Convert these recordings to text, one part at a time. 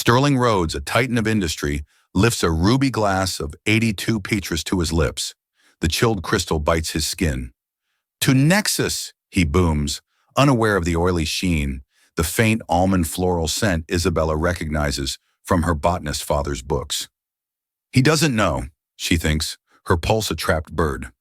Sterling Rhodes, a titan of industry, lifts a ruby glass of 82 Petrus to his lips. The chilled crystal bites his skin. "To Nexus," he booms, unaware of the oily sheen, the faint almond floral scent Isabella recognizes from her botanist father's books. He doesn't know, she thinks, her pulse a trapped bird.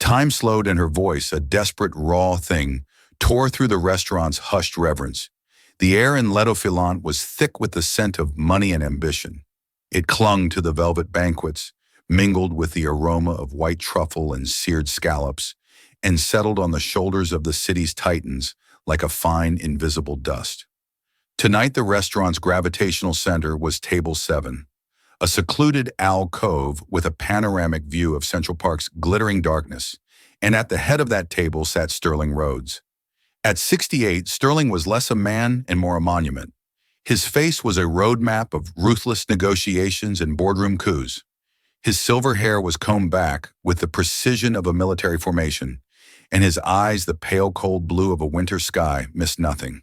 Time slowed and her voice, a desperate, raw thing, tore through the restaurant's hushed reverence. The air in L'Eau was thick with the scent of money and ambition. It clung to the velvet banquets, mingled with the aroma of white truffle and seared scallops, and settled on the shoulders of the city's titans like a fine, invisible dust. Tonight, the restaurant's gravitational center was Table 7, a secluded alcove with a panoramic view of Central Park's glittering darkness, and at the head of that table sat Sterling Rhodes. At 68, Sterling was less a man and more a monument. His face was a roadmap of ruthless negotiations and boardroom coups. His silver hair was combed back with the precision of a military formation, and his eyes, the pale cold blue of a winter sky, missed nothing.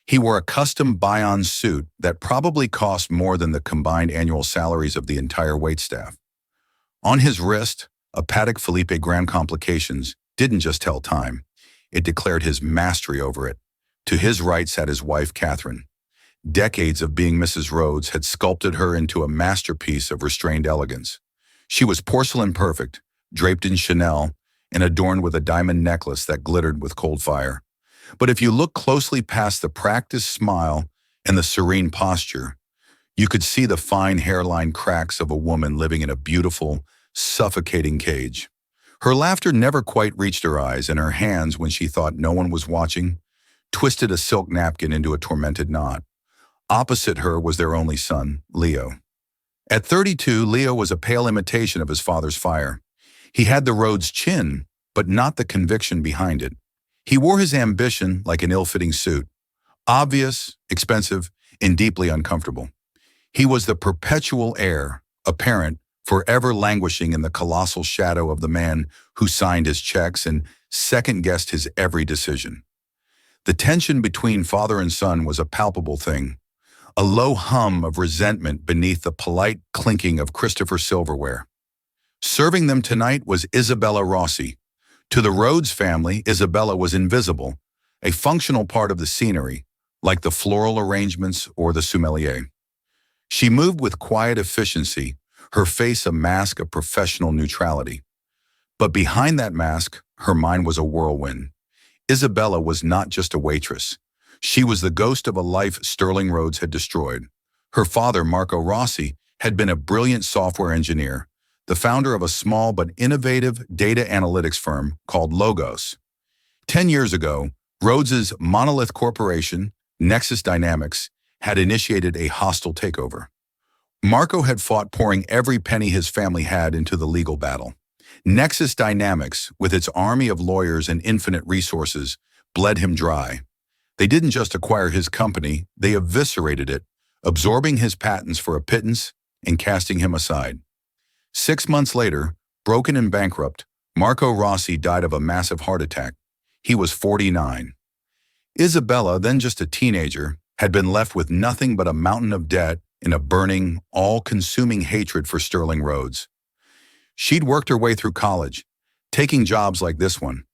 He wore a custom Bayonne suit that probably cost more than the combined annual salaries of the entire waitstaff. On his wrist, a Patek Philippe Grand Complications didn't just tell time. It declared his mastery over it. To his right sat his wife, Catherine. Decades of being Mrs. Rhodes had sculpted her into a masterpiece of restrained elegance. She was porcelain perfect, draped in Chanel, and adorned with a diamond necklace that glittered with cold fire. But if you look closely past the practiced smile and the serene posture, you could see the fine hairline cracks of a woman living in a beautiful, suffocating cage. Her laughter never quite reached her eyes, and her hands, when she thought no one was watching, twisted a silk napkin into a tormented knot. Opposite her was their only son, Leo. At 32, Leo was a pale imitation of his father's fire. He had the Rhodes chin, but not the conviction behind it. He wore his ambition like an ill-fitting suit, obvious, expensive, and deeply uncomfortable. He was the perpetual heir, a parent, forever languishing in the colossal shadow of the man who signed his checks and second-guessed his every decision. The tension between father and son was a palpable thing, a low hum of resentment beneath the polite clinking of Christopher silverware. Serving them tonight was Isabella Rossi. To the Rhodes family, Isabella was invisible, a functional part of the scenery, like the floral arrangements or the sommelier. She moved with quiet efficiency, her face a mask of professional neutrality. But behind that mask, her mind was a whirlwind. Isabella was not just a waitress. She was the ghost of a life Sterling Rhodes had destroyed. Her father, Marco Rossi, had been a brilliant software engineer, the founder of a small but innovative data analytics firm called Logos. 10 years ago, Rhodes's monolith corporation, Nexus Dynamics, had initiated a hostile takeover. Marco had fought pouring every penny his family had into the legal battle. Nexus Dynamics, with its army of lawyers and infinite resources, bled him dry. They didn't just acquire his company, they eviscerated it, absorbing his patents for a pittance and casting him aside. 6 months later, broken and bankrupt, Marco Rossi died of a massive heart attack. He was 49. Isabella, then just a teenager, had been left with nothing but a mountain of debt and a burning, all-consuming hatred for Sterling Rhodes. She'd worked her way through college, taking jobs like this one,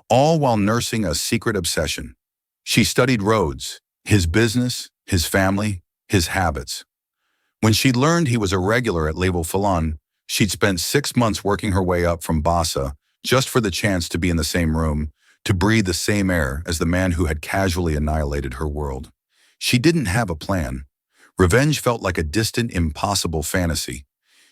all while nursing a secret obsession. She studied Rhodes, his business, his family, his habits. When she'd learned he was a regular at Label Falon, she'd spent 6 months working her way up from Bassa just for the chance to be in the same room, to breathe the same air as the man who had casually annihilated her world. She didn't have a plan. Revenge felt like a distant, impossible fantasy.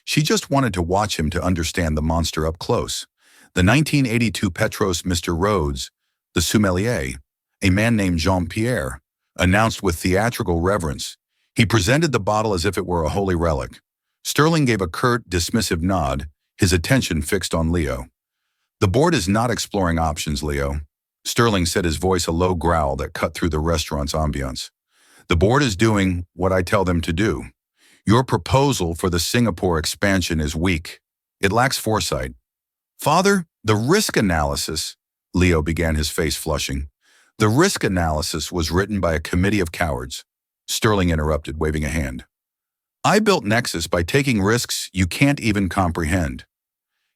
She just wanted to watch him to understand the monster up close. The 1982 Petros Mr. Rhodes, the sommelier, a man named Jean-Pierre, announced with theatrical reverence. He presented the bottle as if it were a holy relic. Sterling gave a curt, dismissive nod, his attention fixed on Leo. "The board is not exploring options, Leo." Sterling said, his voice a low growl that cut through the restaurant's ambiance. "The board is doing what I tell them to do. Your proposal for the Singapore expansion is weak. It lacks foresight." "Father, the risk analysis," Leo began, his face flushing. "The risk analysis was written by a committee of cowards." Sterling interrupted, waving a hand. I built Nexus by taking risks you can't even comprehend.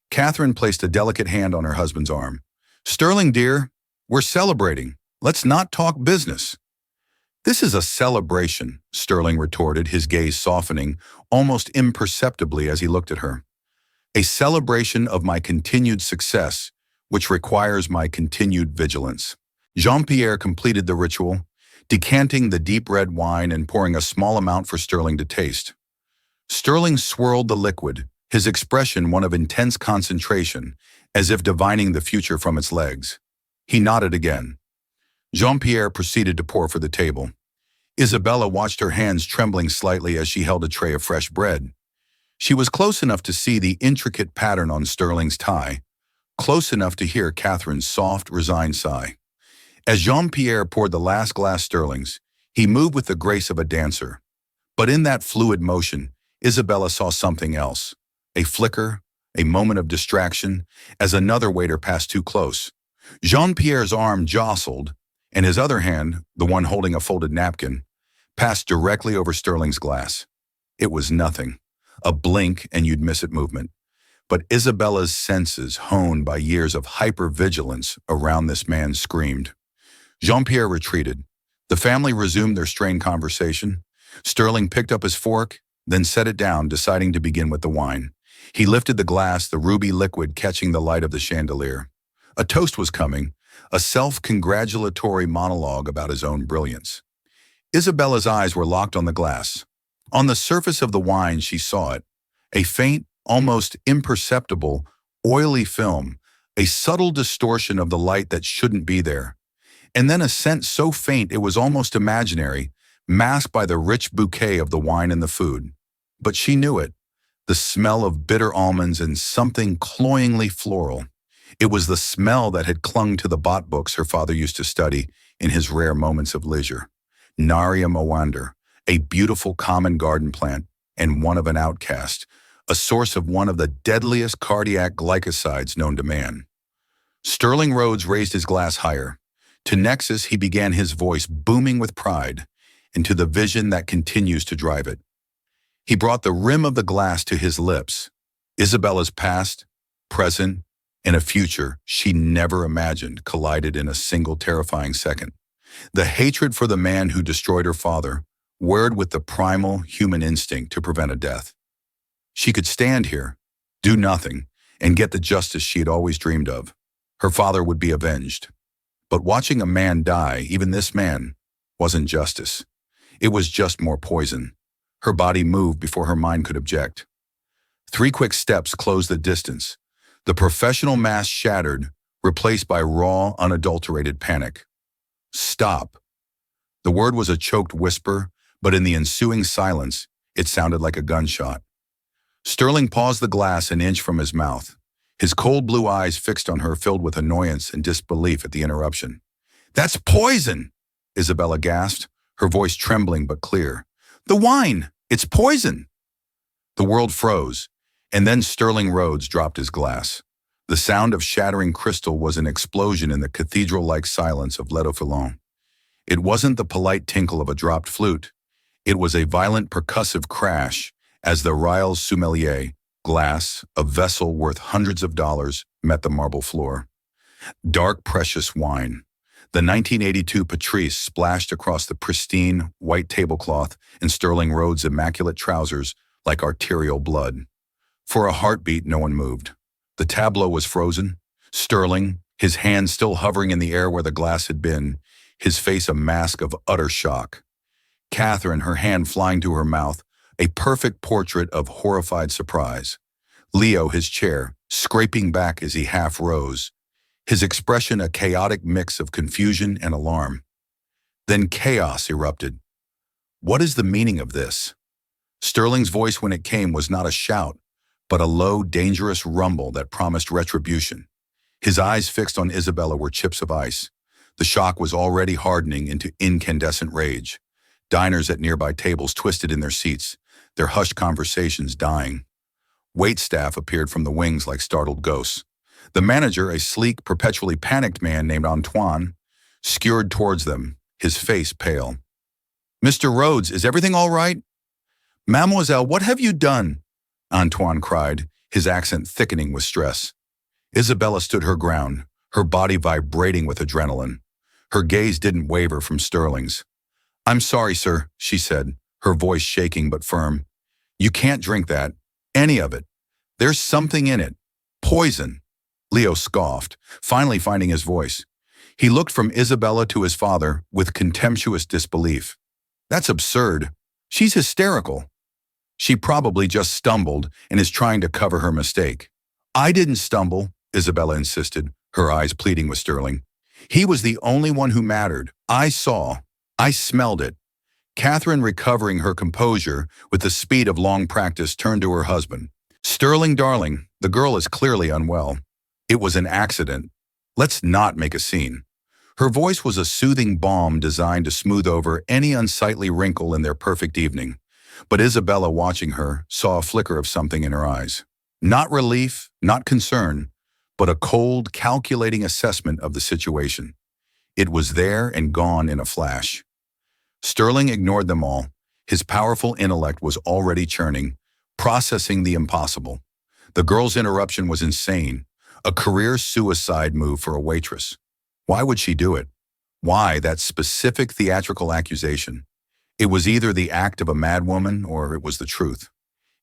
Catherine placed a delicate hand on her husband's arm. Sterling, dear, we're celebrating. Let's not talk business. This is a celebration, Sterling retorted, his gaze softening almost imperceptibly as he looked at her. A celebration of my continued success, which requires my continued vigilance. Jean-Pierre completed the ritual, decanting the deep red wine and pouring a small amount for Sterling to taste. Sterling swirled the liquid, his expression one of intense concentration, as if divining the future from its legs. He nodded again. Jean-Pierre proceeded to pour for the table. Isabella watched her hands trembling slightly as she held a tray of fresh bread. She was close enough to see the intricate pattern on Sterling's tie, close enough to hear Catherine's soft, resigned sigh. As Jean-Pierre poured the last glass Sterling's, he moved with the grace of a dancer. But in that fluid motion, Isabella saw something else. A flicker, a moment of distraction, as another waiter passed too close. Jean-Pierre's arm jostled, and his other hand, the one holding a folded napkin, passed directly over Sterling's glass. It was nothing. A blink and you'd miss it movement. But Isabella's senses, honed by years of hypervigilance around this man, screamed. Jean-Pierre retreated. The family resumed their strained conversation. Sterling picked up his fork, then set it down, deciding to begin with the wine. He lifted the glass, the ruby liquid catching the light of the chandelier. A toast was coming, a self-congratulatory monologue about his own brilliance. Isabella's eyes were locked on the glass. On the surface of the wine she saw it, a faint, almost imperceptible, oily film, a subtle distortion of the light that shouldn't be there. And then a scent so faint it was almost imaginary, masked by the rich bouquet of the wine and the food. But she knew it, the smell of bitter almonds and something cloyingly floral. It was the smell that had clung to the bot books her father used to study in his rare moments of leisure. Naria Mowander, a beautiful common garden plant and one of an outcast, a source of one of the deadliest cardiac glycosides known to man. Sterling Rhodes raised his glass higher. To Nexus he began, his voice booming with pride, and to the vision that continues to drive it. He brought the rim of the glass to his lips. Isabella's past, present, and a future she never imagined collided in a single terrifying second. The hatred for the man who destroyed her father, word with the primal human instinct to prevent a death. She could stand here, do nothing, and get the justice she had always dreamed of. Her father would be avenged. But watching a man die, even this man, wasn't justice. It was just more poison. Her body moved before her mind could object. 3 quick steps closed the distance. The professional mask shattered, replaced by raw, unadulterated panic. Stop. The word was a choked whisper, but in the ensuing silence, it sounded like a gunshot. Sterling paused the glass an inch from his mouth, his cold blue eyes fixed on her, filled with annoyance and disbelief at the interruption. "That's poison!" Isabella gasped, her voice trembling but clear. "The wine! It's poison!" The world froze, and then Sterling Rhodes dropped his glass. The sound of shattering crystal was an explosion in the cathedral-like silence of Les Filons. It wasn't the polite tinkle of a dropped flute. It was a violent percussive crash as the Rial Sommelier glass, a vessel worth hundreds of dollars, met the marble floor. Dark, precious wine. The 1982 Patrice splashed across the pristine, white tablecloth and Sterling Rhodes' immaculate trousers like arterial blood. For a heartbeat, no one moved. The tableau was frozen. Sterling, his hands still hovering in the air where the glass had been, his face a mask of utter shock. Catherine, her hand flying to her mouth, a perfect portrait of horrified surprise. Leo, his chair, scraping back as he half rose, his expression a chaotic mix of confusion and alarm. Then chaos erupted. What is the meaning of this? Sterling's voice when it came was not a shout, but a low, dangerous rumble that promised retribution. His eyes fixed on Isabella were chips of ice. The shock was already hardening into incandescent rage. Diners at nearby tables twisted in their seats, their hushed conversations dying. Waitstaff appeared from the wings like startled ghosts. The manager, a sleek, perpetually panicked man named Antoine, skewered towards them, his face pale. "Mr. Rhodes, is everything all right?" Mademoiselle, what have you done? Antoine cried, his accent thickening with stress. Isabella stood her ground, her body vibrating with adrenaline. Her gaze didn't waver from Sterling's. I'm sorry, sir, she said, her voice shaking but firm. You can't drink that. Any of it. There's something in it. Poison. Leo scoffed, finally finding his voice. He looked from Isabella to his father with contemptuous disbelief. That's absurd. She's hysterical. She probably just stumbled and is trying to cover her mistake. I didn't stumble, Isabella insisted, her eyes pleading with Sterling. He was the only one who mattered. I saw. I smelled it. Catherine, recovering her composure with the speed of long practice, turned to her husband. Sterling, darling, the girl is clearly unwell. It was an accident. Let's not make a scene. Her voice was a soothing balm designed to smooth over any unsightly wrinkle in their perfect evening. But Isabella, watching her, saw a flicker of something in her eyes. Not relief, not concern, but a cold, calculating assessment of the situation. It was there and gone in a flash. Sterling ignored them all. His powerful intellect was already churning, processing the impossible. The girl's interruption was insane, a career suicide move for a waitress. Why would she do it? Why that specific theatrical accusation? It was either the act of a madwoman or it was the truth.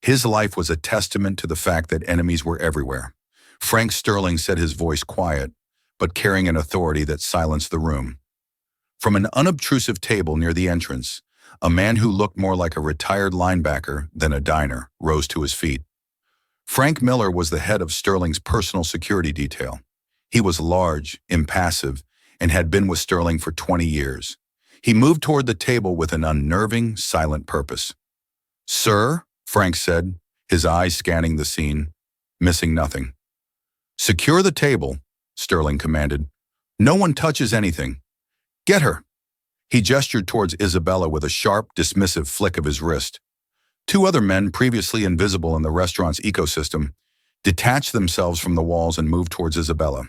His life was a testament to the fact that enemies were everywhere. Frank Sterling said, his voice quiet, but carrying an authority that silenced the room. From an unobtrusive table near the entrance, a man who looked more like a retired linebacker than a diner rose to his feet. Frank Miller was the head of Sterling's personal security detail. He was large, impassive, and had been with Sterling for 20 years. He moved toward the table with an unnerving, silent purpose. Sir, Frank said, his eyes scanning the scene, missing nothing. Secure the table, Sterling commanded. No one touches anything. Get her. He gestured towards Isabella with a sharp, dismissive flick of his wrist. Two other men, previously invisible in the restaurant's ecosystem, detached themselves from the walls and moved towards Isabella.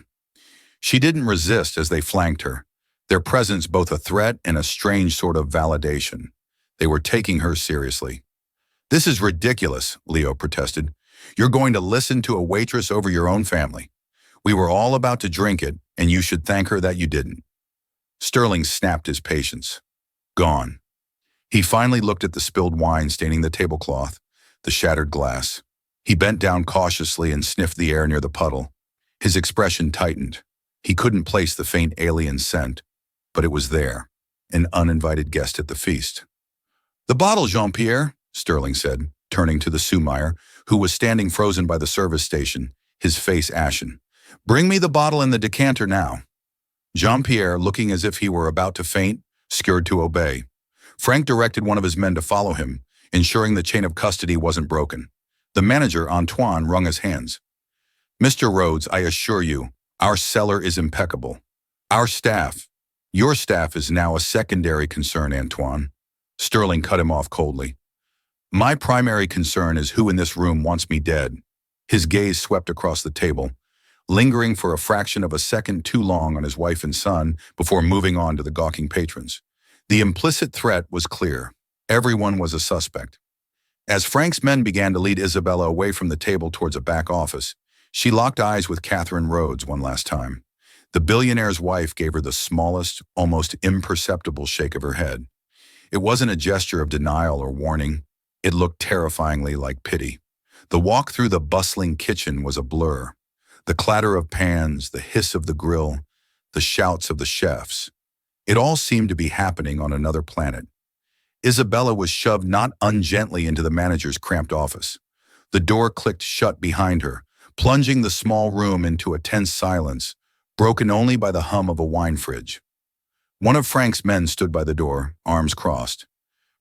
She didn't resist as they flanked her, their presence both a threat and a strange sort of validation. They were taking her seriously. This is ridiculous, Leo protested. You're going to listen to a waitress over your own family. We were all about to drink it, and you should thank her that you didn't. Sterling snapped his patience. Gone. He finally looked at the spilled wine staining the tablecloth, the shattered glass. He bent down cautiously and sniffed the air near the puddle. His expression tightened. He couldn't place the faint alien scent, but it was there, an uninvited guest at the feast. The bottle, Jean-Pierre, Sterling said, turning to the Sumeyer, who was standing frozen by the service station, his face ashen. Bring me the bottle and the decanter now. Jean-Pierre, looking as if he were about to faint, scurried to obey. Frank directed one of his men to follow him, ensuring the chain of custody wasn't broken. The manager, Antoine, wrung his hands. Mr. Rhodes, I assure you, our cellar is impeccable. Our staff, your staff is now a secondary concern, Antoine. Sterling cut him off coldly. My primary concern is who in this room wants me dead. His gaze swept across the table, lingering for a fraction of a second too long on his wife and son before moving on to the gawking patrons. The implicit threat was clear. Everyone was a suspect. As Frank's men began to lead Isabella away from the table towards a back office, she locked eyes with Catherine Rhodes one last time. The billionaire's wife gave her the smallest, almost imperceptible shake of her head. It wasn't a gesture of denial or warning. It looked terrifyingly like pity. The walk through the bustling kitchen was a blur. The clatter of pans, the hiss of the grill, the shouts of the chefs. It all seemed to be happening on another planet. Isabella was shoved not ungently into the manager's cramped office. The door clicked shut behind her, plunging the small room into a tense silence, broken only by the hum of a wine fridge. One of Frank's men stood by the door, arms crossed.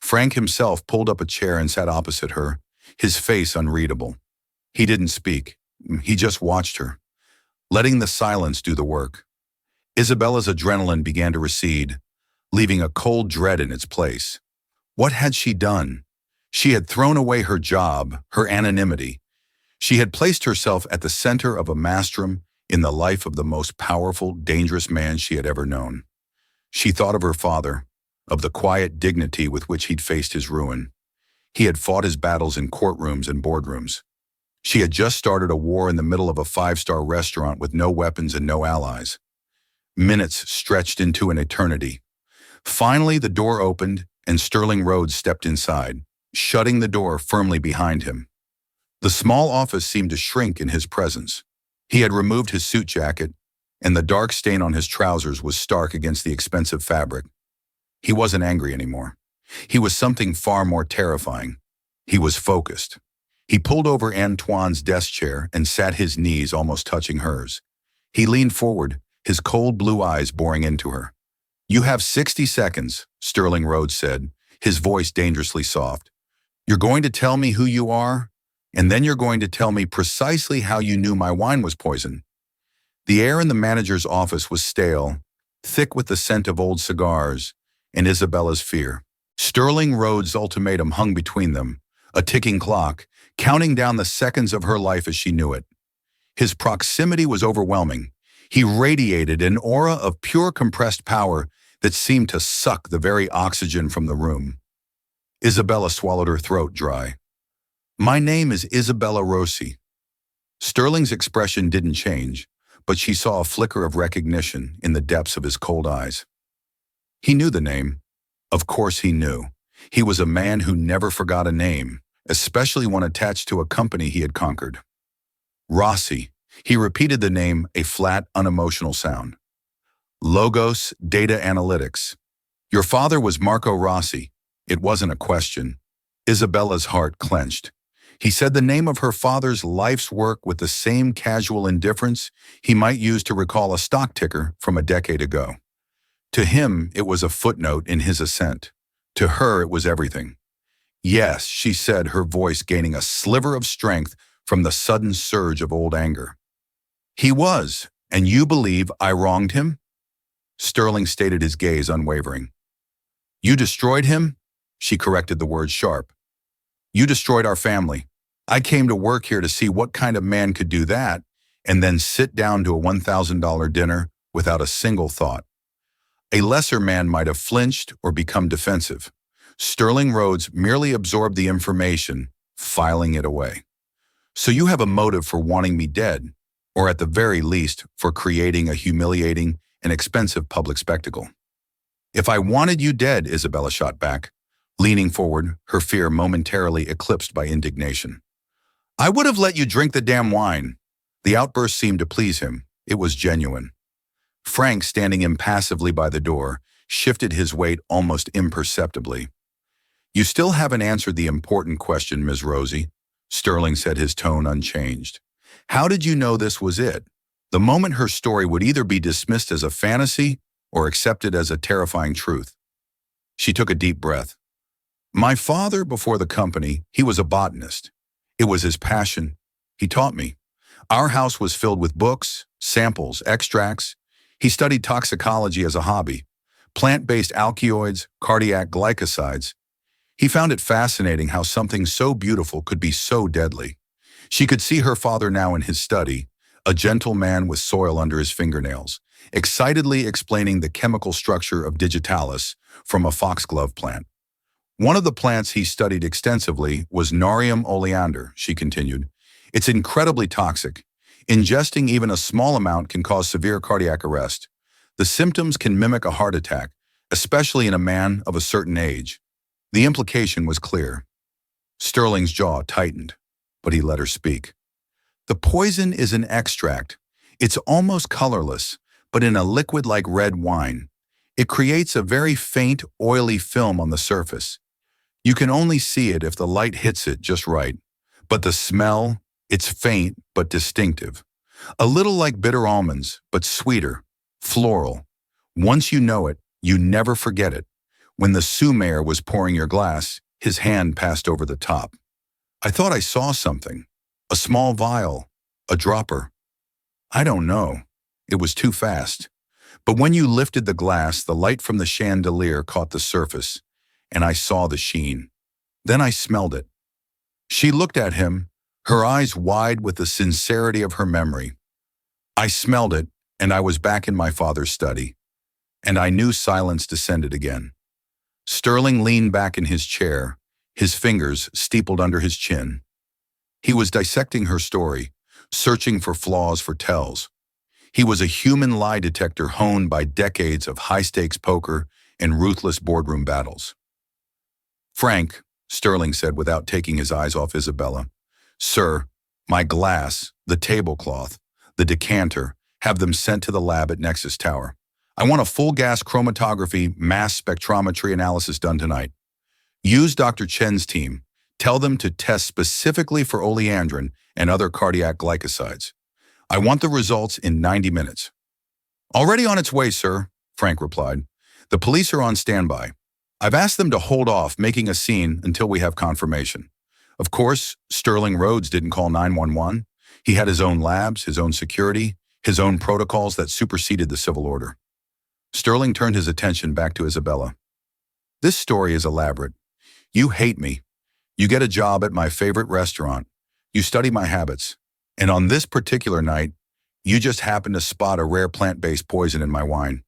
Frank himself pulled up a chair and sat opposite her, his face unreadable. He didn't speak. He just watched her, letting the silence do the work. Isabella's adrenaline began to recede, leaving a cold dread in its place. What had she done? She had thrown away her job, her anonymity. She had placed herself at the center of a maelstrom in the life of the most powerful, dangerous man she had ever known. She thought of her father, of the quiet dignity with which he'd faced his ruin. He had fought his battles in courtrooms and boardrooms. She had just started a war in the middle of a five-star restaurant with no weapons and no allies. Minutes stretched into an eternity. Finally, the door opened and Sterling Rhodes stepped inside, shutting the door firmly behind him. The small office seemed to shrink in his presence. He had removed his suit jacket, and the dark stain on his trousers was stark against the expensive fabric. He wasn't angry anymore. He was something far more terrifying. He was focused. He pulled over Antoine's desk chair and sat his knees almost touching hers. He leaned forward, his cold blue eyes boring into her. "You have 60 seconds, Sterling Rhodes said, his voice dangerously soft. "You're going to tell me who you are, and then you're going to tell me precisely how you knew my wine was poison." The air in the manager's office was stale, thick with the scent of old cigars, and Isabella's fear. Sterling Rhodes' ultimatum hung between them, a ticking clock, counting down the seconds of her life as she knew it. His proximity was overwhelming. He radiated an aura of pure compressed power that seemed to suck the very oxygen from the room. Isabella swallowed her throat dry. "My name is Isabella Rossi." Sterling's expression didn't change, but she saw a flicker of recognition in the depths of his cold eyes. He knew the name. Of course he knew. He was a man who never forgot a name, especially one attached to a company he had conquered. Rossi. He repeated the name, a flat, unemotional sound. "Logos Data Analytics. Your father was Marco Rossi." It wasn't a question. Isabella's heart clenched. He said the name of her father's life's work with the same casual indifference he might use to recall a stock ticker from a decade ago. To him, it was a footnote in his ascent. To her, it was everything. "Yes," she said, her voice gaining a sliver of strength from the sudden surge of old anger. "He was, and you believe I wronged him?" Sterling stated, his gaze unwavering. "You destroyed him?" She corrected the word sharp. "You destroyed our family. I came to work here to see what kind of man could do that and then sit down to a $1,000 dinner without a single thought." A lesser man might have flinched or become defensive. Sterling Rhodes merely absorbed the information, filing it away. "So you have a motive for wanting me dead, or at the very least, for creating a humiliating and expensive public spectacle." "If I wanted you dead," Isabella shot back, leaning forward, her fear momentarily eclipsed by indignation, "I would have let you drink the damn wine." The outburst seemed to please him. It was genuine. Frank, standing impassively by the door, shifted his weight almost imperceptibly. "You still haven't answered the important question, Ms. Rosie," Sterling said, his tone unchanged. "How did you know this was it? The moment her story would either be dismissed as a fantasy or accepted as a terrifying truth." She took a deep breath. "My father, before the company, he was a botanist. It was his passion. He taught me. Our house was filled with books, samples, extracts. He studied toxicology as a hobby, plant-based alkaloids, cardiac glycosides. He found it fascinating how something so beautiful could be so deadly." She could see her father now in his study, a gentle man with soil under his fingernails, excitedly explaining the chemical structure of digitalis from a foxglove plant. "One of the plants he studied extensively was Narium oleander," she continued. "It's incredibly toxic. Ingesting even a small amount can cause severe cardiac arrest. The symptoms can mimic a heart attack, especially in a man of a certain age." The implication was clear. Sterling's jaw tightened, but he let her speak. "The poison is an extract. It's almost colorless, but in a liquid like red wine. It creates a very faint, oily film on the surface. You can only see it if the light hits it just right. But the smell, it's faint but distinctive. A little like bitter almonds, but sweeter, floral. Once you know it, you never forget it. When the sous-mayor was pouring your glass, his hand passed over the top. I thought I saw something. A small vial, a dropper. I don't know. It was too fast. But when you lifted the glass, the light from the chandelier caught the surface, and I saw the sheen. Then I smelled it." She looked at him, her eyes wide with the sincerity of her memory. "I smelled it, and I was back in my father's study. And I knew silence descended again." Sterling leaned back in his chair, his fingers steepled under his chin. He was dissecting her story, searching for flaws for tells. He was a human lie detector honed by decades of high-stakes poker and ruthless boardroom battles. "Frank," Sterling said without taking his eyes off Isabella, "Sir, my glass, the tablecloth, the decanter, have them sent to the lab at Nexus Tower. I want a full gas chromatography mass spectrometry analysis done tonight. Use Dr. Chen's team. Tell them to test specifically for oleandrin and other cardiac glycosides. I want the results in 90 minutes. "Already on its way, sir," Frank replied. "The police are on standby. I've asked them to hold off making a scene until we have confirmation." Of course, Sterling Rhodes didn't call 911. He had his own labs, his own security, his own protocols that superseded the civil order. Sterling turned his attention back to Isabella. "This story is elaborate. You hate me. You get a job at my favorite restaurant. You study my habits. And on this particular night, you just happen to spot a rare plant-based poison in my wine.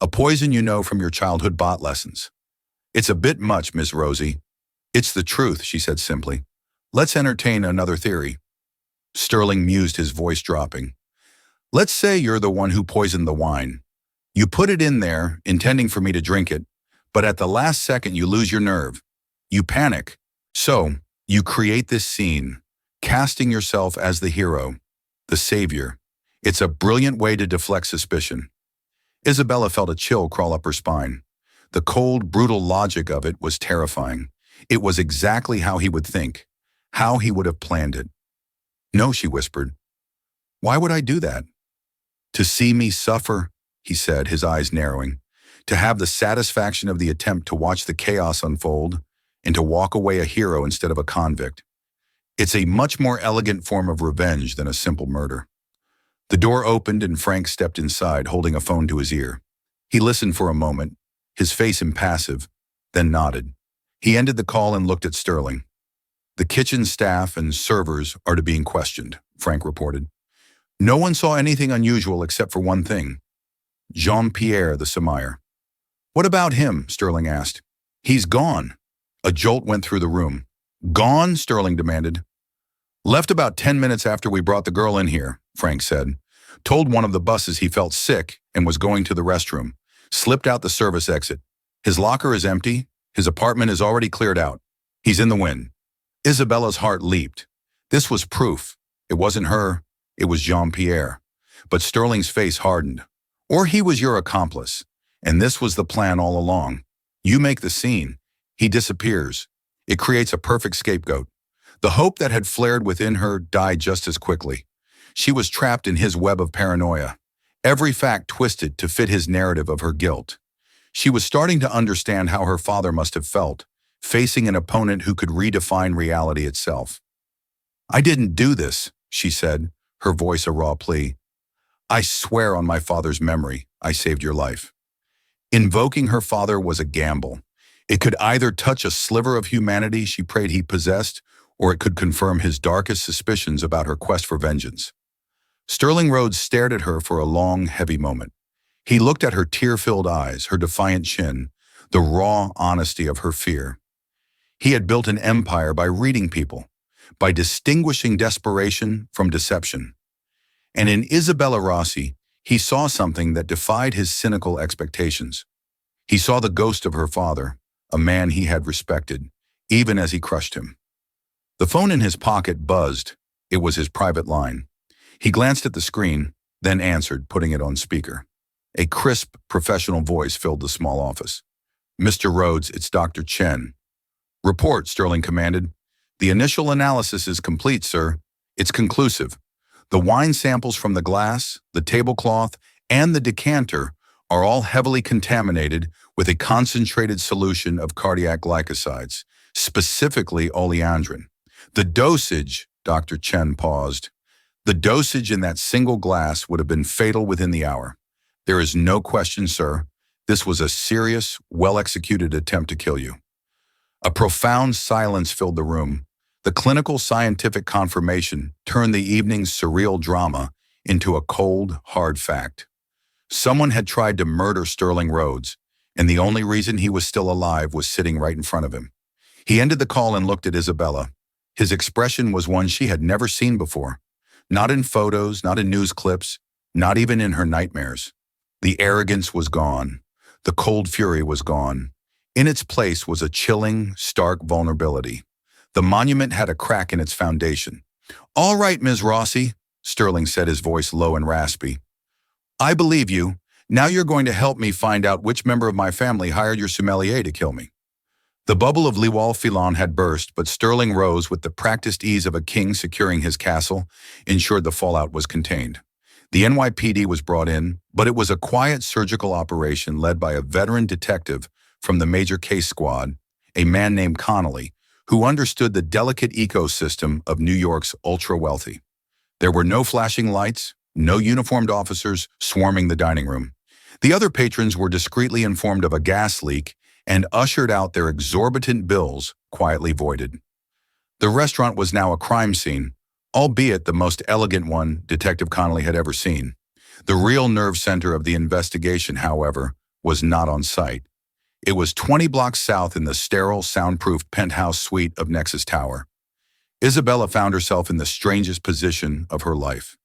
A poison you know from your childhood bot lessons. It's a bit much, Miss Rosie." "It's the truth," she said simply. "Let's entertain another theory." Sterling mused, his voice dropping. "Let's say you're the one who poisoned the wine. You put it in there, intending for me to drink it, but at the last second you lose your nerve. You panic. So, you create this scene, casting yourself as the hero, the savior. It's a brilliant way to deflect suspicion." Isabella felt a chill crawl up her spine. The cold, brutal logic of it was terrifying. It was exactly how he would think, how he would have planned it. "No," she whispered. "Why would I do that?" "To see me suffer," he said, his eyes narrowing. "To have the satisfaction of the attempt to watch the chaos unfold, and to walk away a hero instead of a convict. It's a much more elegant form of revenge than a simple murder." The door opened and Frank stepped inside, holding a phone to his ear. He listened for a moment, his face impassive, then nodded. He ended the call and looked at Sterling. "The kitchen staff and servers are to be questioned," Frank reported. "No one saw anything unusual except for one thing. Jean-Pierre the Sommelier." "What about him?" Sterling asked. "He's gone." A jolt went through the room. "Gone?" Sterling demanded. "Left about 10 minutes after we brought the girl in here," Frank said. "Told one of the buses he felt sick and was going to the restroom. Slipped out the service exit. His locker is empty. His apartment is already cleared out. He's in the wind." Isabella's heart leaped. This was proof. It wasn't her. It was Jean-Pierre. But Sterling's face hardened. "Or he was your accomplice. And this was the plan all along. You make the scene. He disappears. It creates a perfect scapegoat. The hope that had flared within her died just as quickly. She was trapped in his web of paranoia. Every fact twisted to fit his narrative of her guilt. She was starting to understand how her father must have felt, facing an opponent who could redefine reality itself. "I didn't do this," she said, her voice a raw plea. "I swear on my father's memory, I saved your life." Invoking her father was a gamble. It could either touch a sliver of humanity she prayed he possessed, or it could confirm his darkest suspicions about her quest for vengeance. Sterling Rhodes stared at her for a long, heavy moment. He looked at her tear-filled eyes, her defiant chin, the raw honesty of her fear. He had built an empire by reading people, by distinguishing desperation from deception. And in Isabella Rossi, he saw something that defied his cynical expectations. He saw the ghost of her father, a man he had respected, even as he crushed him. The phone in his pocket buzzed. It was his private line. He glanced at the screen, then answered, putting it on speaker. A crisp, professional voice filled the small office. "Mr. Rhodes, it's Dr. Chen." "Report," Sterling commanded. "The initial analysis is complete, sir. It's conclusive. The wine samples from the glass, the tablecloth, and the decanter are all heavily contaminated with a concentrated solution of cardiac glycosides, specifically oleandrin. The dosage," Dr. Chen paused, "the dosage in that single glass would have been fatal within the hour. There is no question, sir. This was a serious, well-executed attempt to kill you." A profound silence filled the room. The clinical scientific confirmation turned the evening's surreal drama into a cold, hard fact. Someone had tried to murder Sterling Rhodes, and the only reason he was still alive was sitting right in front of him. He ended the call and looked at Isabella. His expression was one she had never seen before. Not in photos, not in news clips, not even in her nightmares. The arrogance was gone. The cold fury was gone. In its place was a chilling, stark vulnerability. The monument had a crack in its foundation. "All right, Ms. Rossi," Sterling said, his voice low and raspy. "I believe you. Now you're going to help me find out which member of my family hired your sommelier to kill me." The bubble of Liwal Filan had burst, but Sterling rose with the practiced ease of a king securing his castle, ensured the fallout was contained. The NYPD was brought in, but it was a quiet surgical operation led by a veteran detective from the major case squad, a man named Connolly, who understood the delicate ecosystem of New York's ultra-wealthy. There were no flashing lights, no uniformed officers swarming the dining room. The other patrons were discreetly informed of a gas leak and ushered out their exorbitant bills quietly voided. The restaurant was now a crime scene, albeit the most elegant one Detective Connolly had ever seen. The real nerve center of the investigation, however, was not on site. It was 20 blocks south in the sterile, soundproof penthouse suite of Nexus Tower. Isabella found herself in the strangest position of her life.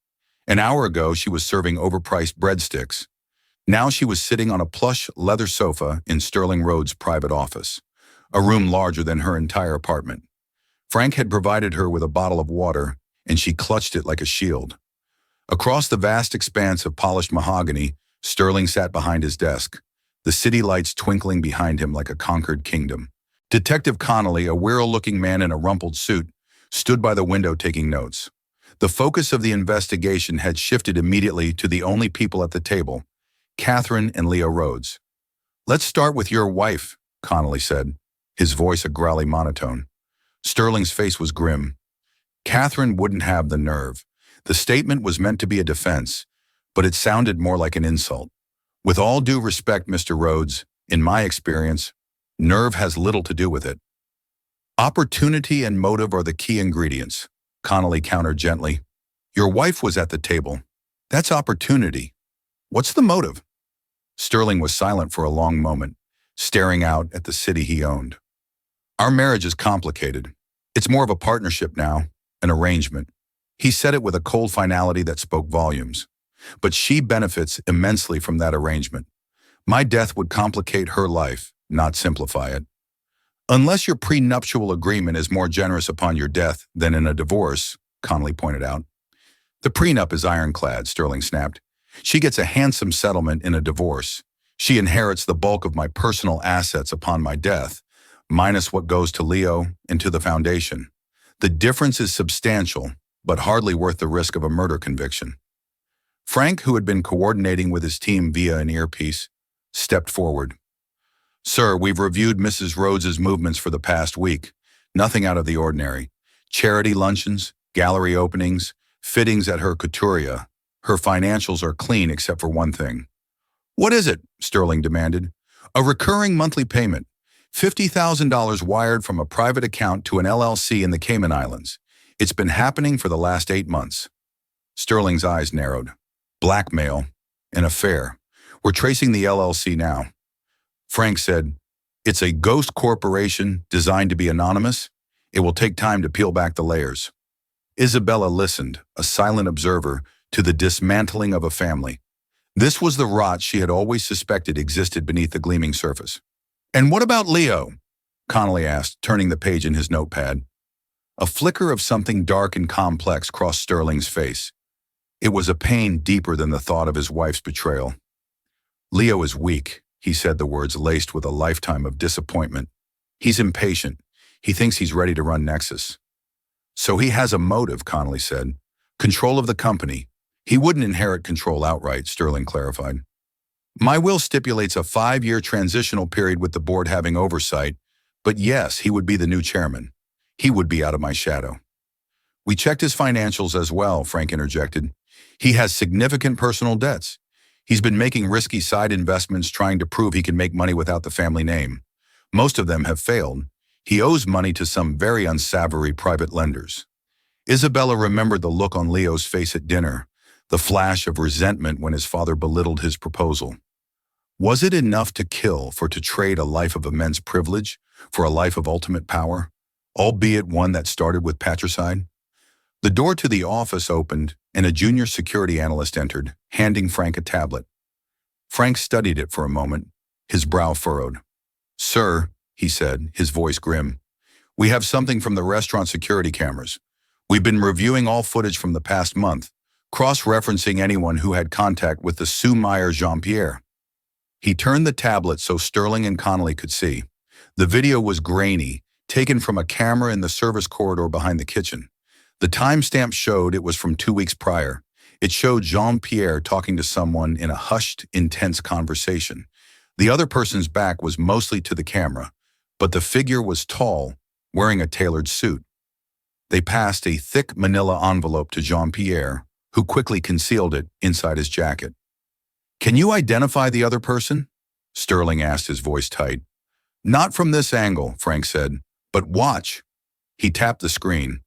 An hour ago, she was serving overpriced breadsticks. Now she was sitting on a plush leather sofa in Sterling Road's private office, a room larger than her entire apartment. Frank had provided her with a bottle of water, and she clutched it like a shield. Across the vast expanse of polished mahogany, Sterling sat behind his desk, the city lights twinkling behind him like a conquered kingdom. Detective Connolly, a virile-looking man in a rumpled suit, stood by the window taking notes. The focus of the investigation had shifted immediately to the only people at the table, Catherine and Leo Rhodes. "Let's start with your wife," Connolly said, his voice a growly monotone. Sterling's face was grim. Catherine wouldn't have the nerve. The statement was meant to be a defense, but it sounded more like an insult. "With all due respect, Mr. Rhodes, in my experience, nerve has little to do with it. Opportunity and motive are the key ingredients," Connolly countered gently. "Your wife was at the table. That's opportunity. What's the motive?" Sterling was silent for a long moment, staring out at the city he owned. "Our marriage is complicated. It's more of a partnership now, an arrangement." He said it with a cold finality that spoke volumes. "But she benefits immensely from that arrangement. My death would complicate her life, not simplify it." "Unless your prenuptial agreement is more generous upon your death than in a divorce," Connolly pointed out. "The prenup is ironclad," Sterling snapped. "She gets a handsome settlement in a divorce. She inherits the bulk of my personal assets upon my death, minus what goes to Leo and to the foundation. The difference is substantial, but hardly worth the risk of a murder conviction." Frank, who had been coordinating with his team via an earpiece, stepped forward. "Sir, we've reviewed Mrs. Rhodes's movements for the past week. Nothing out of the ordinary. Charity luncheons, gallery openings, fittings at her couturier. Her financials are clean except for one thing." "What is it?" Sterling demanded. "A recurring monthly payment. $50,000 wired from a private account to an LLC in the Cayman Islands. It's been happening for the last 8 months. Sterling's eyes narrowed. "Blackmail. An affair. We're tracing the LLC now." Frank said, "It's a ghost corporation designed to be anonymous. It will take time to peel back the layers." Isabella listened, a silent observer, to the dismantling of a family. This was the rot she had always suspected existed beneath the gleaming surface. "And what about Leo?" Connolly asked, turning the page in his notepad. A flicker of something dark and complex crossed Sterling's face. It was a pain deeper than the thought of his wife's betrayal. "Leo is weak," he said, the words laced with a lifetime of disappointment. "He's impatient. He thinks he's ready to run Nexus." "So he has a motive," Connolly said. "Control of the company. He wouldn't inherit control outright," Sterling clarified. "My will stipulates a 5-year transitional period with the board having oversight, but yes, he would be the new chairman. He would be out of my shadow." "We checked his financials as well," Frank interjected. "He has significant personal debts. He's been making risky side investments trying to prove he can make money without the family name. Most of them have failed. He owes money to some very unsavory private lenders." Isabella remembered the look on Leo's face at dinner, the flash of resentment when his father belittled his proposal. Was it enough to kill for to trade a life of immense privilege for a life of ultimate power, albeit one that started with patricide? The door to the office opened, and a junior security analyst entered, handing Frank a tablet. Frank studied it for a moment, his brow furrowed. "Sir," he said, his voice grim, "we have something from the restaurant security cameras. We've been reviewing all footage from the past month, cross-referencing anyone who had contact with the Sue Meyer Jean-Pierre." He turned the tablet so Sterling and Connolly could see. The video was grainy, taken from a camera in the service corridor behind the kitchen. The timestamp showed it was from 2 weeks prior. It showed Jean-Pierre talking to someone in a hushed, intense conversation. The other person's back was mostly to the camera, but the figure was tall, wearing a tailored suit. They passed a thick manila envelope to Jean-Pierre, who quickly concealed it inside his jacket. "Can you identify the other person?" Sterling asked, his voice tight. "Not from this angle," Frank said, "but watch." He tapped the screen.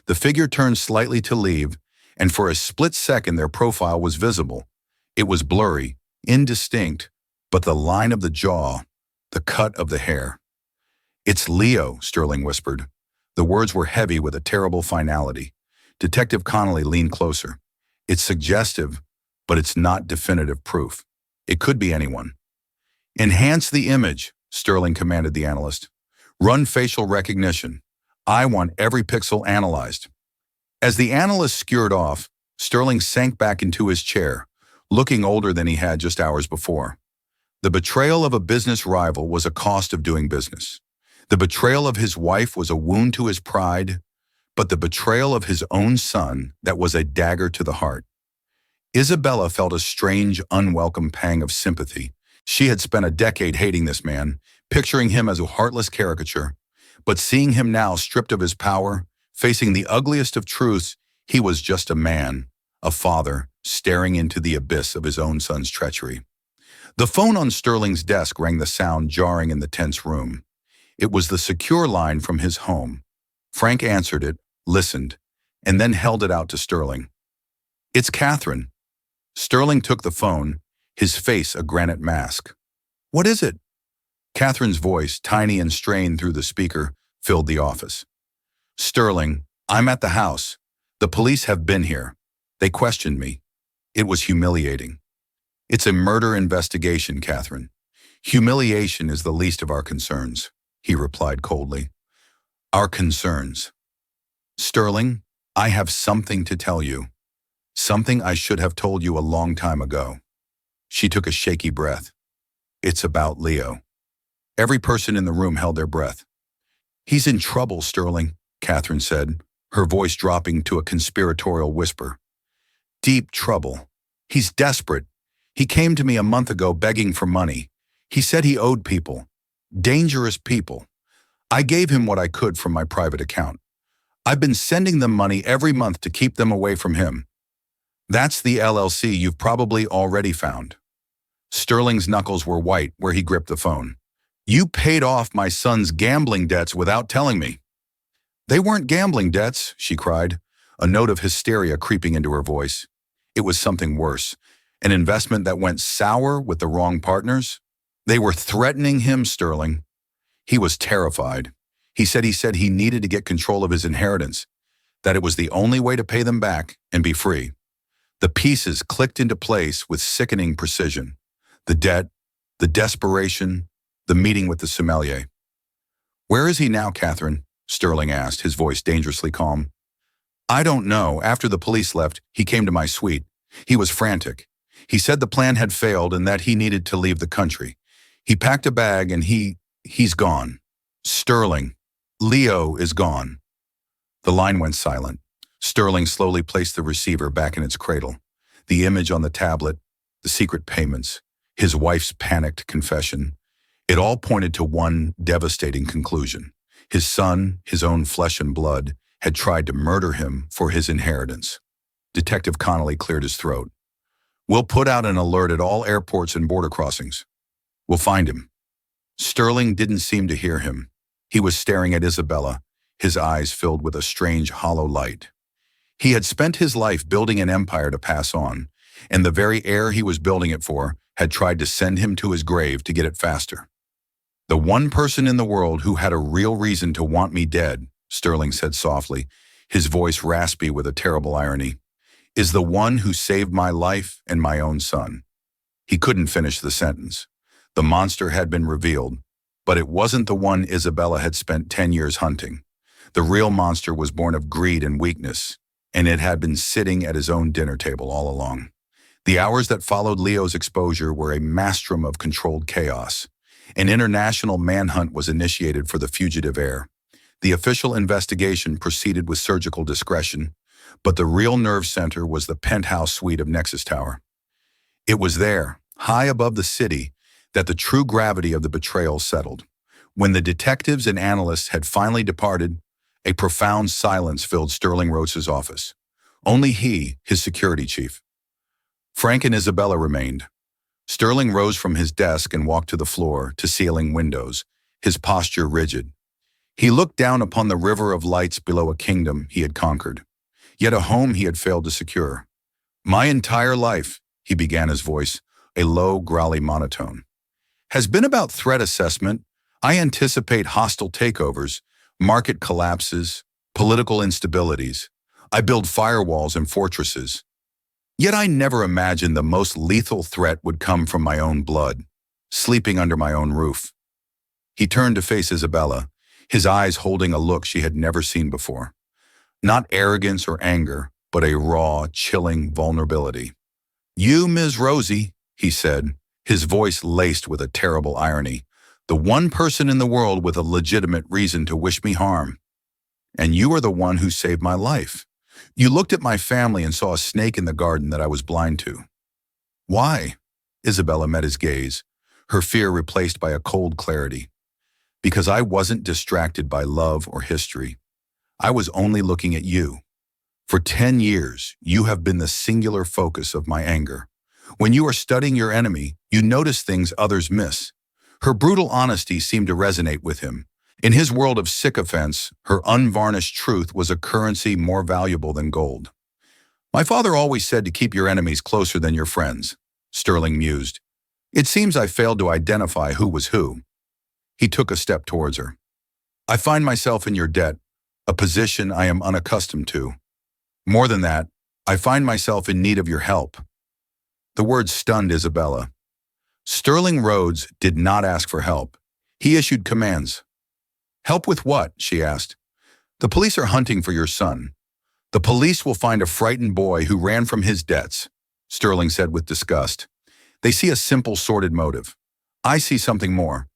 The figure turned slightly to leave, and for a split second their profile was visible. It was blurry, indistinct, but the line of the jaw, the cut of the hair. "It's Leo," Sterling whispered. The words were heavy with a terrible finality. Detective Connolly leaned closer. "It's suggestive, but it's not definitive proof. It could be anyone." "Enhance the image," Sterling commanded the analyst. "Run facial recognition. I want every pixel analyzed." As the analyst skewered off, Sterling sank back into his chair, looking older than he had just hours before. The betrayal of a business rival was a cost of doing business. The betrayal of his wife was a wound to his pride, but the betrayal of his own son, that was a dagger to the heart. Isabella felt a strange, unwelcome pang of sympathy. She had spent a decade hating this man, picturing him as a heartless caricature. But seeing him now stripped of his power, facing the ugliest of truths, he was just a man, a father, staring into the abyss of his own son's treachery. The phone on Sterling's desk rang, the sound jarring in the tense room. It was the secure line from his home. Frank answered it, listened, and then held it out to Sterling. "It's Catherine." Sterling took the phone, his face a granite mask. "What is it?" Catherine's voice, tiny and strained through the speaker, filled the office. "Sterling, I'm at the house. The police have been here. They questioned me. It was humiliating." "It's a murder investigation, Catherine. Humiliation is the least of our concerns," he replied coldly. "Our concerns. Sterling, I have something to tell you. Something I should have told you a long time ago." She took a shaky breath. "It's about Leo." Every person in the room held their breath. "He's in trouble, Sterling," Catherine said, her voice dropping to a conspiratorial whisper. "Deep trouble. He's desperate. He came to me a month ago begging for money. He said he owed people. Dangerous people. I gave him what I could from my private account. I've been sending them money every month to keep them away from him. That's the LLC you've probably already found." Sterling's knuckles were white where he gripped the phone. "You paid off my son's gambling debts without telling me." "They weren't gambling debts," she cried, a note of hysteria creeping into her voice. It was something worse, an investment that went sour with the wrong partners. They were threatening him, Sterling. He was terrified. He said he needed to get control of his inheritance, that it was the only way to pay them back and be free. The pieces clicked into place with sickening precision. The debt, the desperation, the meeting with the sommelier. "Where is he now, Catherine?" Sterling asked, his voice dangerously calm. "I don't know. After the police left, he came to my suite. He was frantic. He said the plan had failed and that he needed to leave the country. He packed a bag and he's gone. Sterling, Leo is gone." The line went silent. Sterling slowly placed the receiver back in its cradle. The image on the tablet, the secret payments, his wife's panicked confession. It all pointed to one devastating conclusion. His son, his own flesh and blood, had tried to murder him for his inheritance. Detective Connolly cleared his throat. "We'll put out an alert at all airports and border crossings. We'll find him." Sterling didn't seem to hear him. He was staring at Isabella, his eyes filled with a strange hollow light. He had spent his life building an empire to pass on, and the very heir he was building it for had tried to send him to his grave to get it faster. The one person in the world who had a real reason to want me dead, Sterling said softly, his voice raspy with a terrible irony, is the one who saved my life and my own son. He couldn't finish the sentence. The monster had been revealed, but it wasn't the one Isabella had spent 10 years hunting. The real monster was born of greed and weakness, and it had been sitting at his own dinner table all along. The hours that followed Leo's exposure were a maelstrom of controlled chaos. An international manhunt was initiated for the fugitive heir. The official investigation proceeded with surgical discretion, but the real nerve center was the penthouse suite of Nexus Tower. It was there, high above the city, that the true gravity of the betrayal settled. When the detectives and analysts had finally departed, a profound silence filled Sterling Rhodes's office. Only he, his security chief. Frank and Isabella remained. Sterling rose from his desk and walked to the floor, to ceiling windows, his posture rigid. He looked down upon the river of lights below a kingdom he had conquered, yet a home he had failed to secure. My entire life, he began, his voice, a low, growly monotone, has been about threat assessment. I anticipate hostile takeovers, market collapses, political instabilities. I build firewalls and fortresses. Yet I never imagined the most lethal threat would come from my own blood, sleeping under my own roof. He turned to face Isabella, his eyes holding a look she had never seen before. Not arrogance or anger, but a raw, chilling vulnerability. You, Ms. Rosie, he said, his voice laced with a terrible irony, the one person in the world with a legitimate reason to wish me harm. And you are the one who saved my life. You looked at my family and saw a snake in the garden that I was blind to. Why? Isabella met his gaze, her fear replaced by a cold clarity. Because I wasn't distracted by love or history. I was only looking at you. For 10 years, you have been the singular focus of my anger. When you are studying your enemy, you notice things others miss. Her brutal honesty seemed to resonate with him. In his world of sycophants, her unvarnished truth was a currency more valuable than gold. My father always said to keep your enemies closer than your friends, Sterling mused. It seems I failed to identify who was who. He took a step towards her. I find myself in your debt, a position I am unaccustomed to. More than that, I find myself in need of your help. The words stunned Isabella. Sterling Rhodes did not ask for help. He issued commands. Help with what? She asked. The police are hunting for your son. The police will find a frightened boy who ran from his debts, Sterling said with disgust. They see a simple, sordid motive. I see something more.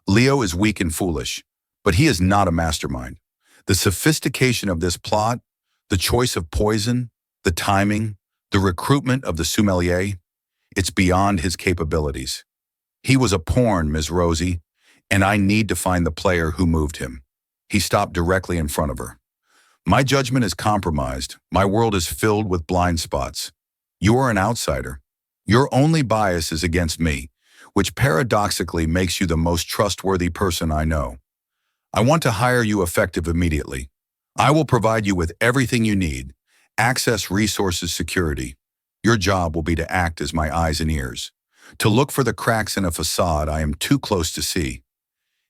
Leo is weak and foolish, but he is not a mastermind. The sophistication of this plot, the choice of poison, the timing, the recruitment of the sommelier, it's beyond his capabilities. He was a pawn, Ms. Rosie, and I need to find the player who moved him. He stopped directly in front of her. My judgment is compromised. My world is filled with blind spots. You are an outsider. Your only bias is against me, which paradoxically makes you the most trustworthy person I know. I want to hire you effective immediately. I will provide you with everything you need, access, resources, security. Your job will be to act as my eyes and ears, to look for the cracks in a facade I am too close to see.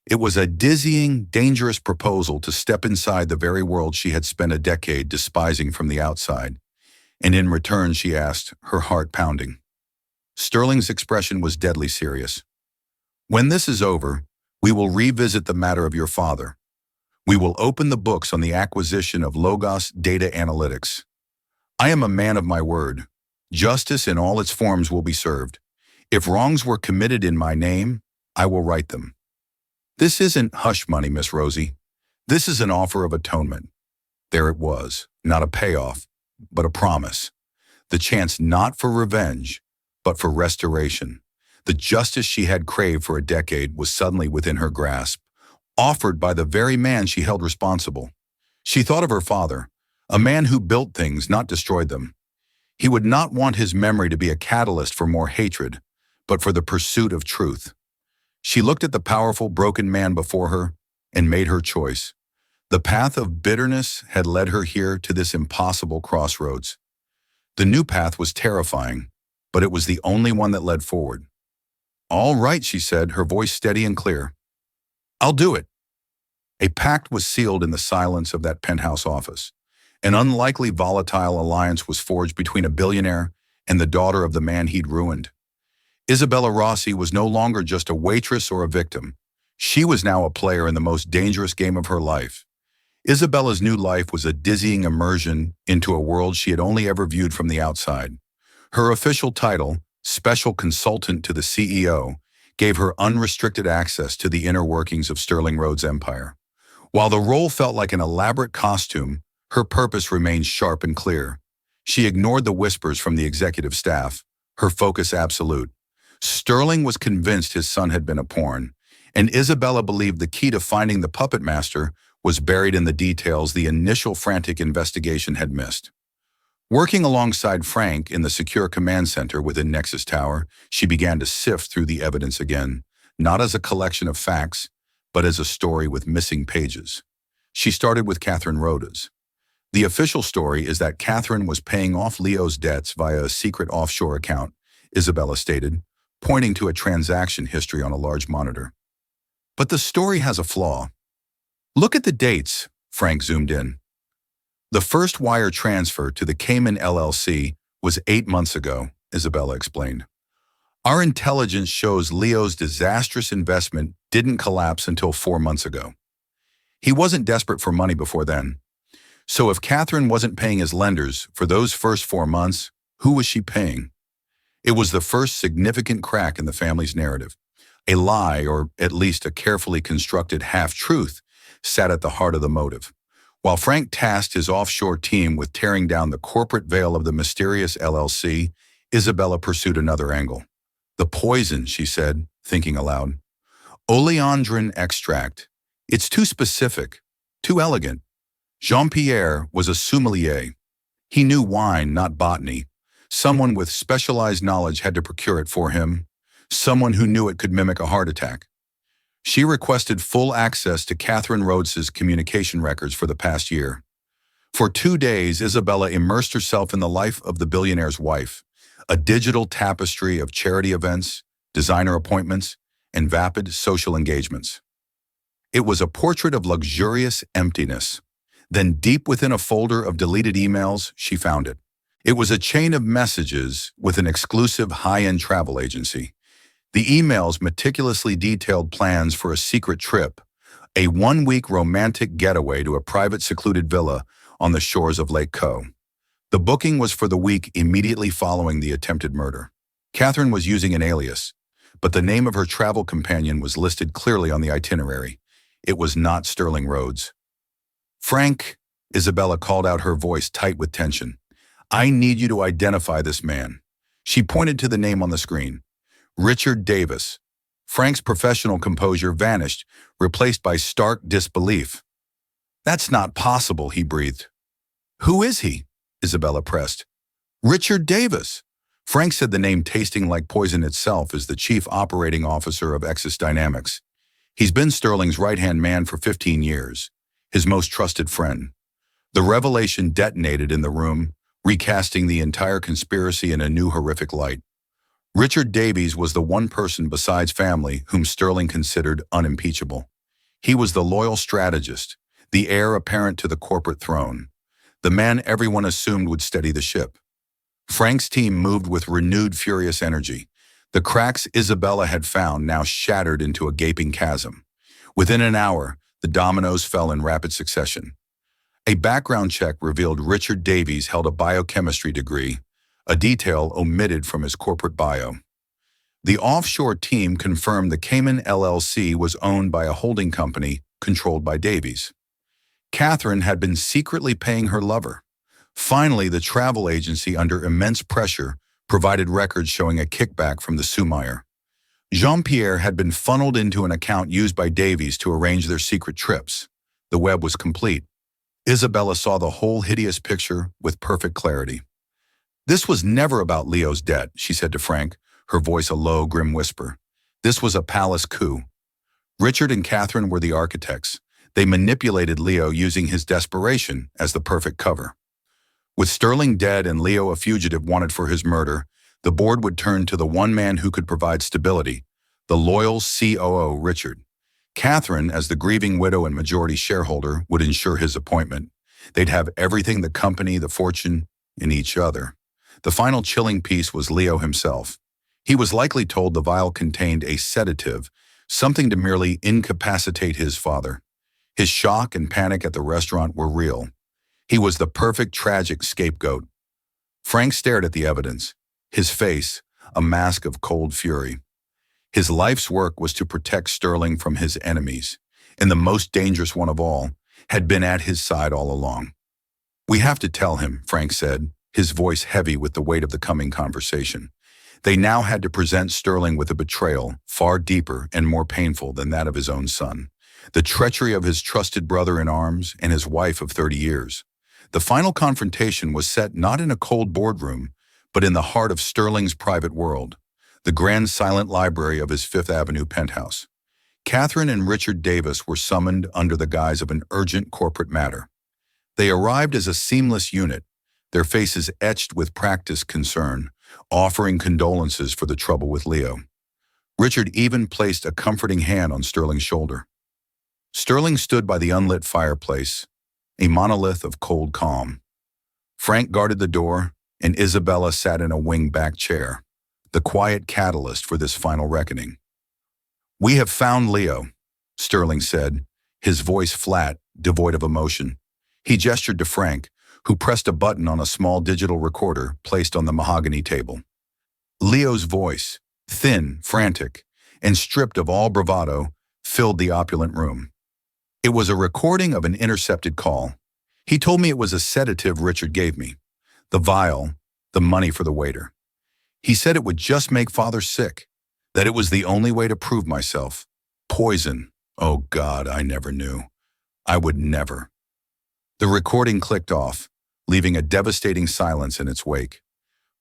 It was a dizzying, dangerous proposal to step inside the very world she had spent a decade despising from the outside. And in return, she asked, her heart pounding. Sterling's expression was deadly serious. When this is over, we will revisit the matter of your father. We will open the books on the acquisition of Logos Data Analytics. I am a man of my word. Justice in all its forms will be served. If wrongs were committed in my name, I will right them. This isn't hush money, Miss Rosie. This is an offer of atonement. There it was, not a payoff, but a promise. The chance not for revenge, but for restoration. The justice she had craved for a decade was suddenly within her grasp, offered by the very man she held responsible. She thought of her father, a man who built things, not destroyed them. He would not want his memory to be a catalyst for more hatred, but for the pursuit of truth. She looked at the powerful, broken man before her and made her choice. The path of bitterness had led her here to this impossible crossroads. The new path was terrifying, but it was the only one that led forward. All right, she said, her voice steady and clear. I'll do it. A pact was sealed in the silence of that penthouse office. An unlikely volatile alliance was forged between a billionaire and the daughter of the man he'd ruined. Isabella Rossi was no longer just a waitress or a victim. She was now a player in the most dangerous game of her life. Isabella's new life was a dizzying immersion into a world she had only ever viewed from the outside. Her official title, Special Consultant to the CEO, gave her unrestricted access to the inner workings of Sterling Rhodes' empire. While the role felt like an elaborate costume, her purpose remained sharp and clear. She ignored the whispers from the executive staff, her focus absolute. Sterling was convinced his son had been a pawn, and Isabella believed the key to finding the puppet master was buried in the details the initial frantic investigation had missed. Working alongside Frank in the secure command center within Nexus Tower, she began to sift through the evidence again, not as a collection of facts, but as a story with missing pages. She started with Catherine Rhodes. The official story is that Catherine was paying off Leo's debts via a secret offshore account, Isabella stated, pointing to a transaction history on a large monitor. But the story has a flaw. Look at the dates, Frank zoomed in. The first wire transfer to the Cayman LLC was 8 months ago, Isabella explained. Our intelligence shows Leo's disastrous investment didn't collapse until 4 months ago. He wasn't desperate for money before then. So if Catherine wasn't paying his lenders for those first 4 months, who was she paying? It was the first significant crack in the family's narrative. A lie, or at least a carefully constructed half-truth, sat at the heart of the motive. While Frank tasked his offshore team with tearing down the corporate veil of the mysterious LLC, Isabella pursued another angle. The poison, she said, thinking aloud. Oleandrin extract. It's too specific, too elegant. Jean-Pierre was a sommelier. He knew wine, not botany. Someone with specialized knowledge had to procure it for him. Someone who knew it could mimic a heart attack. She requested full access to Catherine Rhodes's communication records for the past year. For 2 days, Isabella immersed herself in the life of the billionaire's wife, a digital tapestry of charity events, designer appointments, and vapid social engagements. It was a portrait of luxurious emptiness. Then deep within a folder of deleted emails, she found it. It was a chain of messages with an exclusive high-end travel agency. The emails meticulously detailed plans for a secret trip, a 1-week romantic getaway to a private secluded villa on the shores of Lake Co. The booking was for the week immediately following the attempted murder. Catherine was using an alias, but the name of her travel companion was listed clearly on the itinerary. It was not Sterling Rhodes. Frank, Isabella called out, her voice tight with tension. I need you to identify this man. She pointed to the name on the screen. Richard Davis. Frank's professional composure vanished, replaced by stark disbelief. That's not possible, he breathed. Who is he? Isabella pressed. Richard Davis. Frank said, the name tasting like poison itself, is the chief operating officer of Exis Dynamics. He's been Sterling's right-hand man for 15 years, his most trusted friend. The revelation detonated in the room, recasting the entire conspiracy in a new horrific light. Richard Davies was the one person besides family whom Sterling considered unimpeachable. He was the loyal strategist, the heir apparent to the corporate throne, the man everyone assumed would steady the ship. Frank's team moved with renewed furious energy. The cracks Isabella had found now shattered into a gaping chasm. Within an hour, the dominoes fell in rapid succession. A background check revealed Richard Davies held a biochemistry degree, a detail omitted from his corporate bio. The offshore team confirmed the Cayman LLC was owned by a holding company controlled by Davies. Catherine had been secretly paying her lover. Finally, the travel agency, under immense pressure, provided records showing a kickback from the Sumayer. Jean-Pierre had been funneled into an account used by Davies to arrange their secret trips. The web was complete. Isabella saw the whole hideous picture with perfect clarity. This was never about Leo's debt, she said to Frank, her voice a low, grim whisper. This was a palace coup. Richard and Catherine were the architects. They manipulated Leo using his desperation as the perfect cover. With Sterling dead and Leo a fugitive wanted for his murder, the board would turn to the one man who could provide stability, the loyal COO Richard. Catherine, as the grieving widow and majority shareholder, would ensure his appointment. They'd have everything: the company, the fortune, in each other. The final chilling piece was Leo himself. He was likely told the vial contained a sedative, something to merely incapacitate his father. His shock and panic at the restaurant were real. He was the perfect tragic scapegoat. Frank stared at the evidence, his face a mask of cold fury. His life's work was to protect Sterling from his enemies, and the most dangerous one of all had been at his side all along. "We have to tell him," Frank said, his voice heavy with the weight of the coming conversation. They now had to present Sterling with a betrayal far deeper and more painful than that of his own son. The treachery of his trusted brother in arms and his wife of 30 years. The final confrontation was set not in a cold boardroom, but in the heart of Sterling's private world, the grand silent library of his Fifth Avenue penthouse. Catherine and Richard Davis were summoned under the guise of an urgent corporate matter. They arrived as a seamless unit, their faces etched with practiced concern, offering condolences for the trouble with Leo. Richard even placed a comforting hand on Sterling's shoulder. Sterling stood by the unlit fireplace, a monolith of cold calm. Frank guarded the door, and Isabella sat in a wing-back chair, the quiet catalyst for this final reckoning. "We have found Leo," Sterling said, his voice flat, devoid of emotion. He gestured to Frank, who pressed a button on a small digital recorder placed on the mahogany table. Leo's voice, thin, frantic, and stripped of all bravado, filled the opulent room. It was a recording of an intercepted call. "He told me it was a sedative Richard gave me. The vial, the money for the waiter. He said it would just make father sick, that it was the only way to prove myself. Poison. Oh God, I never knew. I would never." The recording clicked off, leaving a devastating silence in its wake.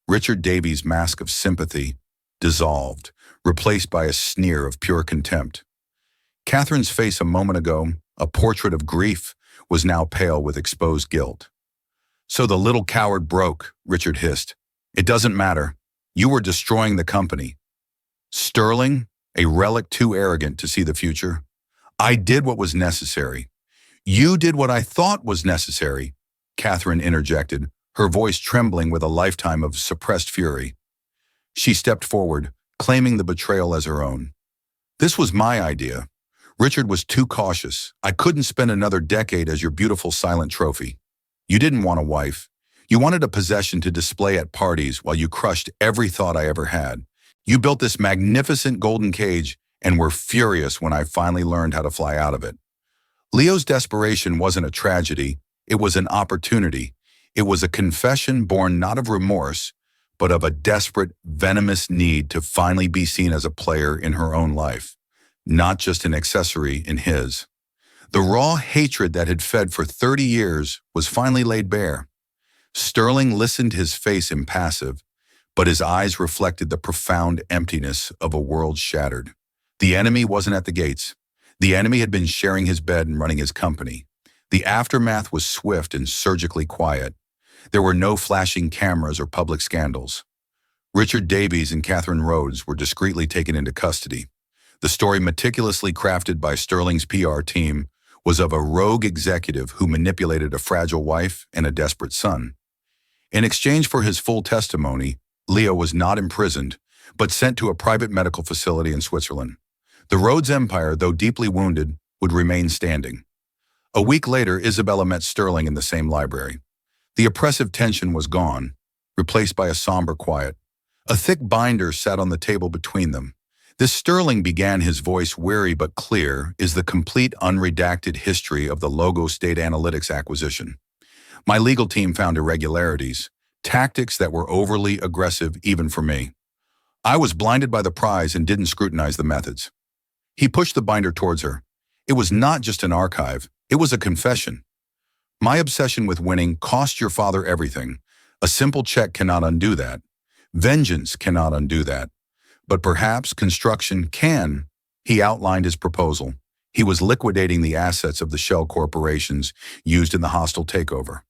Richard Davies' mask of sympathy dissolved, replaced by a sneer of pure contempt. Catherine's face a moment ago, a portrait of grief, was now pale with exposed guilt. "So the little coward broke," Richard hissed. "It doesn't matter. You were destroying the company. Sterling, a relic too arrogant to see the future. I did what was necessary." "You did what I thought was necessary," Catherine interjected, her voice trembling with a lifetime of suppressed fury. She stepped forward, claiming the betrayal as her own. "This was my idea. Richard was too cautious. I couldn't spend another decade as your beautiful silent trophy. You didn't want a wife. You wanted a possession to display at parties while you crushed every thought I ever had. You built this magnificent golden cage and were furious when I finally learned how to fly out of it." Leo's desperation wasn't a tragedy. It was an opportunity. It was a confession born not of remorse, but of a desperate, venomous need to finally be seen as a player in her own life, not just an accessory in his. The raw hatred that had fed for 30 years was finally laid bare. Sterling listened, his face impassive, but his eyes reflected the profound emptiness of a world shattered. The enemy wasn't at the gates. The enemy had been sharing his bed and running his company. The aftermath was swift and surgically quiet. There were no flashing cameras or public scandals. Richard Davies and Catherine Rhodes were discreetly taken into custody. The story, meticulously crafted by Sterling's PR team, was of a rogue executive who manipulated a fragile wife and a desperate son. In exchange for his full testimony, Leo was not imprisoned, but sent to a private medical facility in Switzerland. The Rhodes empire, though deeply wounded, would remain standing. A week later, Isabella met Sterling in the same library. The oppressive tension was gone, replaced by a somber quiet. A thick binder sat on the table between them. "This," Sterling began, his voice weary but clear, "is the complete unredacted history of the Logos data analytics acquisition. My legal team found irregularities, tactics that were overly aggressive even for me. I was blinded by the prize and didn't scrutinize the methods." He pushed the binder towards her. "It was not just an archive, it was a confession. My obsession with winning cost your father everything. A simple check cannot undo that. Vengeance cannot undo that. But perhaps construction can." He outlined his proposal. He was liquidating the assets of the shell corporations used in the hostile takeover.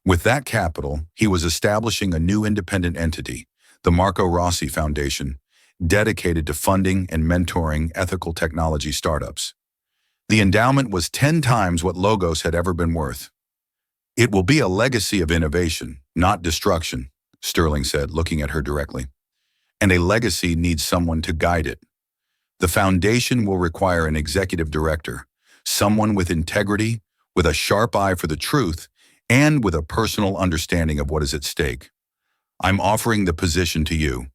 With that capital, he was establishing a new independent entity, the Marco Rossi Foundation, dedicated to funding and mentoring ethical technology startups. The endowment was 10 times what Logos had ever been worth. It will be a legacy of innovation, not destruction, Sterling said, looking at her directly. And a legacy needs someone to guide it. The foundation will require an executive director, someone with integrity, with a sharp eye for the truth, and with a personal understanding of what is at stake. I'm offering the position to you.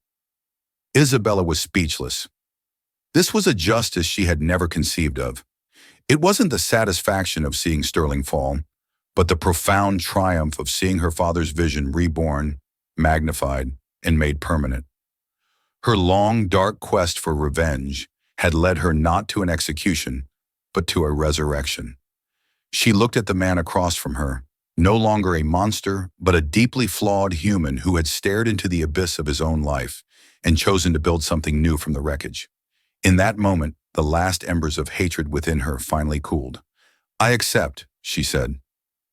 Isabella was speechless. This was a justice she had never conceived of. It wasn't the satisfaction of seeing Sterling fall, but the profound triumph of seeing her father's vision reborn, magnified, and made permanent. Her long, dark quest for revenge had led her not to an execution, but to a resurrection. She looked at the man across from her, no longer a monster, but a deeply flawed human who had stared into the abyss of his own life and chosen to build something new from the wreckage. In that moment, the last embers of hatred within her finally cooled. "I accept," she said.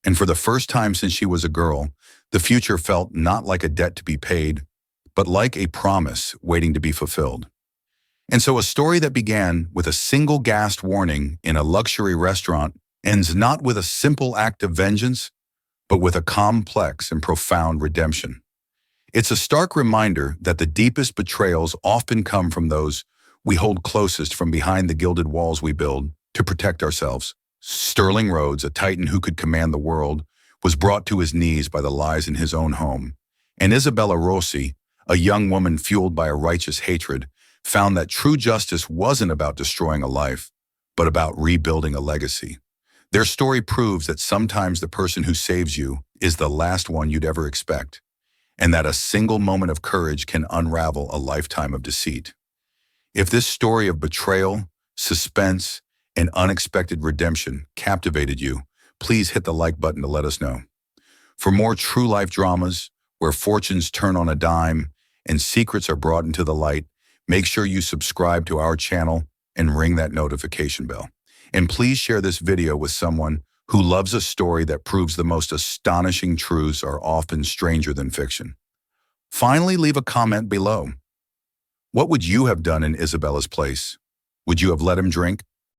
And for the first time since she was a girl, the future felt not like a debt to be paid, but like a promise waiting to be fulfilled. And so a story that began with a single gassed warning in a luxury restaurant ends not with a simple act of vengeance, but with a complex and profound redemption. It's a stark reminder that the deepest betrayals often come from those we hold closest, from behind the gilded walls we build to protect ourselves. Sterling Rhodes, a titan who could command the world, was brought to his knees by the lies in his own home. And Isabella Rossi, a young woman fueled by a righteous hatred, found that true justice wasn't about destroying a life, but about rebuilding a legacy. Their story proves that sometimes the person who saves you is the last one you'd ever expect, and that a single moment of courage can unravel a lifetime of deceit. If this story of betrayal, suspense, and unexpected redemption captivated you, please hit the like button to let us know. For more true life dramas, where fortunes turn on a dime and secrets are brought into the light, make sure you subscribe to our channel and ring that notification bell. And please share this video with someone who loves a story that proves the most astonishing truths are often stranger than fiction. Finally, leave a comment below. What would you have done in Isabella's place? Would you have let him drink?